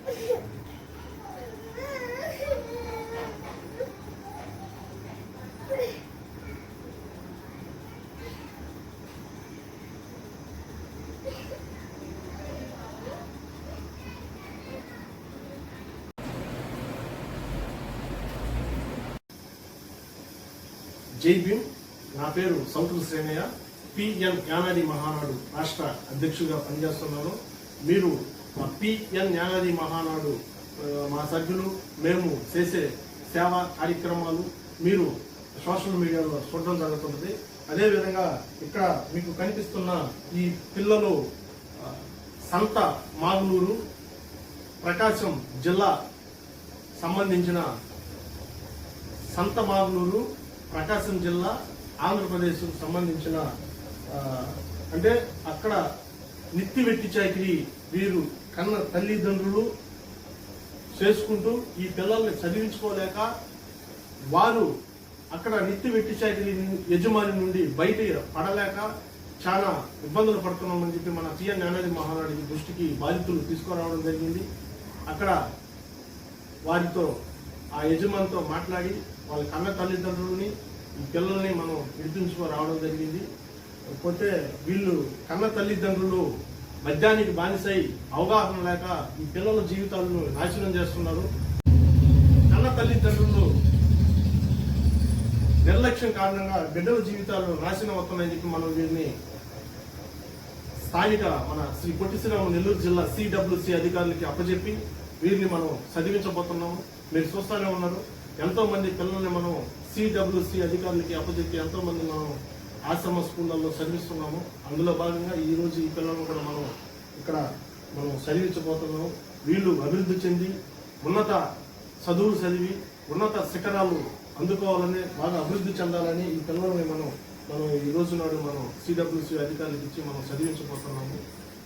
జై భీమ్. నా పేరు సౌతుల శ్రేణయ్య. పిఎన్ జ్ఞానాది మహానాడు రాష్ట్ర అధ్యక్షుడిగా పనిచేస్తున్నాను. మీరు పిఎన్ జ్ఞానాది మహానాడు మా సభ్యులు మేము చేసే సేవా కార్యక్రమాలు మీరు సోషల్ మీడియాలో చూడడం జరుగుతుంది. అదేవిధంగా ఇక్కడ మీకు కనిపిస్తున్న ఈ పిల్లలు సంత మాగులూరు ప్రకాశం జిల్లా సంబంధించిన సంత మాగులూరు ప్రకాశం జిల్లా ఆంధ్రప్రదేశ్ సంబంధించిన అంటే అక్కడ నిత్తి వెట్టి చాకిరి వీరు కన్న తల్లిదండ్రులు చేసుకుంటూ ఈ పిల్లల్ని చదివించుకోలేక వారు అక్కడ నిత్తి వెట్టి చాకిరి యజమాని నుండి బయట పడలేక చాలా ఇబ్బందులు పడుతున్నామని చెప్పి మన పిఎన్ జ్ఞానాది మహానాడి దృష్టికి బాధితులు తీసుకురావడం జరిగింది. అక్కడ వారితో ఆ యజమానితో మాట్లాడి వాళ్ళ కన్న తల్లిదండ్రులని ఈ పిల్లల్ని మనం విడిపించుకురావడం జరిగింది. పోతే వీళ్ళు కన్న తల్లిదండ్రులు మద్యానికి బానిసై అవగాహన లేక ఈ పిల్లల జీవితాలను నాశనం చేస్తున్నారు. కన్న తల్లిదండ్రులు నిర్లక్ష్యం కారణంగా బిడ్డల జీవితాలు నాశనం అవుతున్నాయని చెప్పి మనం వీరిని స్థానిక మన శ్రీ పొట్టి శ్రీరాములు నెల్లూరు జిల్లా సిడబ్ల్యూసి అధికారులకి అప్పచెప్పి వీరిని మనం చదివించబోతున్నాము. మీరు చూస్తూనే ఉన్నారు, ఎంతో మంది పిల్లల్ని మనం సిడబ్ల్యూసి అధికారులకి అప్పచెప్పి ఎంతో మంది మనం ఆశ్రమ స్కూళ్ళల్లో చదివిస్తున్నాము. అందులో భాగంగా ఈ రోజు ఈ పిల్లలను కూడా మనం ఇక్కడ మనం చదివించబోతున్నాము. వీళ్ళు అభివృద్ధి చెంది ఉన్నత చదువులు చదివి ఉన్నత శిఖరాలు అందుకోవాలని బాగా అభివృద్ధి చెందాలని ఈ పిల్లల్ని మనం ఈ రోజు నాడు మనం సిడబ్ల్యూసి అధికారులకు ఇచ్చి మనం చదివించబోతున్నాము.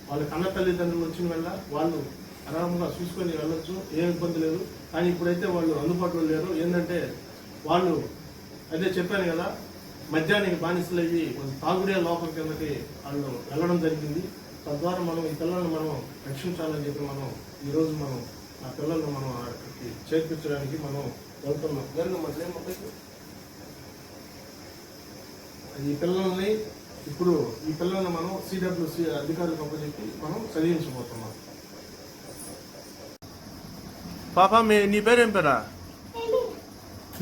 వాళ్ళ కన్న తల్లిదండ్రులు వచ్చిన వల్ల వాళ్ళు ఆరామంగా చూసుకొని వెళ్ళొచ్చు, ఏం ఇబ్బంది లేదు. కానీ ఇప్పుడైతే వాళ్ళు అందుబాటులో లేరు. ఏంటంటే వాళ్ళు అదే చెప్పాను కదా, మద్యానికి బానిసలయ్యి తాగుడే లోపం కిందకి వాళ్ళు వెళ్ళడం జరిగింది. తద్వారా మనం ఈ పిల్లల్ని మనం రక్షించాలని చెప్పి మనం ఈరోజు మనం ఆ పిల్లల్ని మనం అక్కడికి చేర్పించడానికి మనం వెళ్తున్నాం. ఈ పిల్లల్ని ఈ పిల్లల్ని మనం సిడబ్ల్యూసి అధికారులకు అప్పచెప్పి మనం చదివించబోతున్నాం. పాప నీ పేరేం పేరా?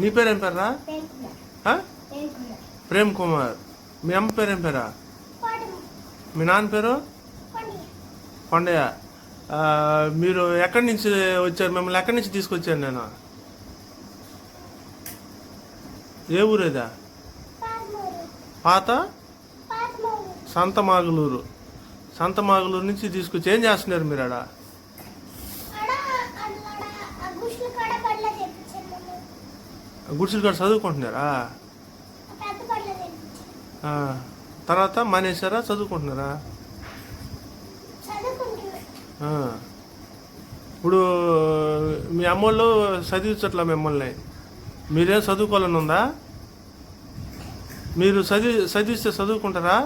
నీ పేరేం పేరా? ప్రేమ్ కుమార్. మీ అమ్మ పేరేం పేరా? మీ నాన్న పేరు? కొండయ్య. మీరు ఎక్కడి నుంచి వచ్చారు? మిమ్మల్ని ఎక్కడి నుంచి తీసుకొచ్చాను నేను? ఏ ఊరేదా? పాత సంతమాగులూరు. సంతమాగులూరు నుంచి తీసుకొచ్చి ఏం చేస్తున్నారు మీరు ఆడ? గుడిసెలు కాడ చదువుకుంటున్నారా? తర్వాత మానేశారా? చదువుకుంటున్నారా? ఇప్పుడు మీ అమ్మోళ్ళు చదివించట్లా మిమ్మల్ని, మీరేం చదువుకోవాలని ఉందా? మీరు చదివిస్తే చదువుకుంటారా?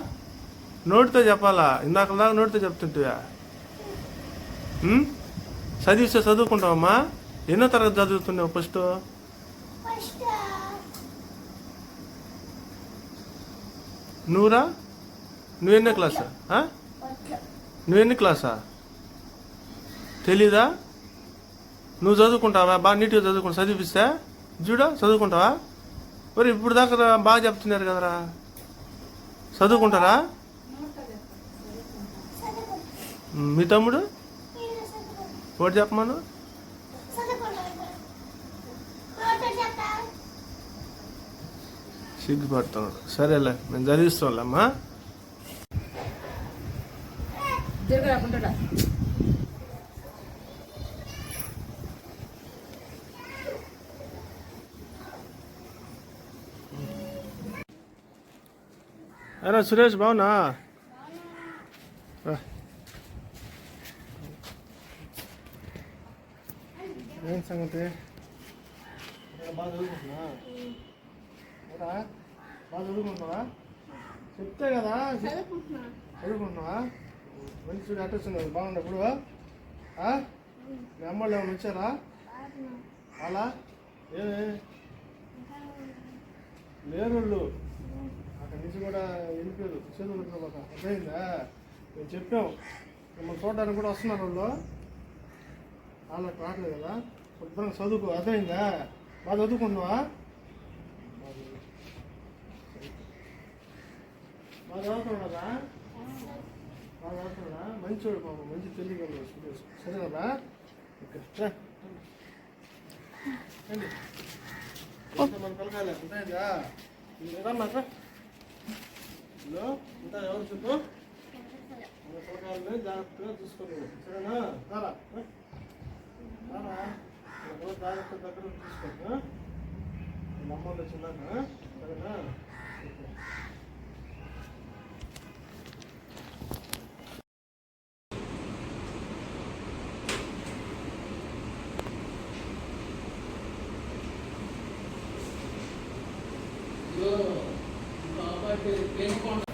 నోటితో చెప్పాలా? ఇందాకలాగా నోటితో చెప్తుంటా. చదివిస్తే చదువుకుంటావమ్మా? ఎన్నో తరగతి చదువుతున్నావు? ఫస్ట్ నువ్వురా? నువ్వెన్నో క్లాసా? నువ్వెన్ని క్లాసా తెలీదా? నువ్వు చదువుకుంటావా? బాగా నీట్గా చదువుకుంటా. చదివిస్తా చూడా? చదువుకుంటావా? మరి ఇప్పుడు దాకా బాగా చెప్తున్నారు కదరా, చదువుకుంటారా? మీ తమ్ముడు ఒకటి చెప్పమాను. సిగ్గుపడుతున్నాడు. సరేలే, నేను చదివిస్తానులేమ్మా. అరే సురేష్, బావునా? ఏం సంగతి? బాగా చదువుకుంటున్నా? బాగా చదువుకుంటున్నావా? చెప్తే కదా చదువుకుంటున్నావా? మంచి అటెన్షన్ బాగుంది. ఇప్పుడు మీ అమ్మ వాళ్ళు ఏమైనా వచ్చారా? అలా ఏమే లేరు వాళ్ళు అక్కడి నుంచి కూడా వెళ్ళిపోయారు. చదువులు మాకు అర్థమైందా? మేము చెప్పాం మిమ్మల్ని చూడడానికి కూడా వస్తున్నారు వాళ్ళు. వాళ్ళకి రావట్లేదు కదా. శుభ్రంగా చదువుకో, అర్థమైందా? బాగా చదువుకుంటున్నావా? బాగా చదువుతున్నాడా? బాగా చదువుతున్నాడా? మంచోడు పాప, మంచి తెలియగలరు. సరేనా? ఓకే రండి. మన పిల్లకాయలు అర్థమైందా? రమ్మా ఇంత ఎవరు చెప్పు. మన పిల్లకాయలని జాగ్రత్తగా చూసుకోలేదు. సరేనా? రారా జాగ్రత్త దగ్గర చూసుకో. అమ్మలు వచ్చిందాక. సరేనా? Yo, apa itu?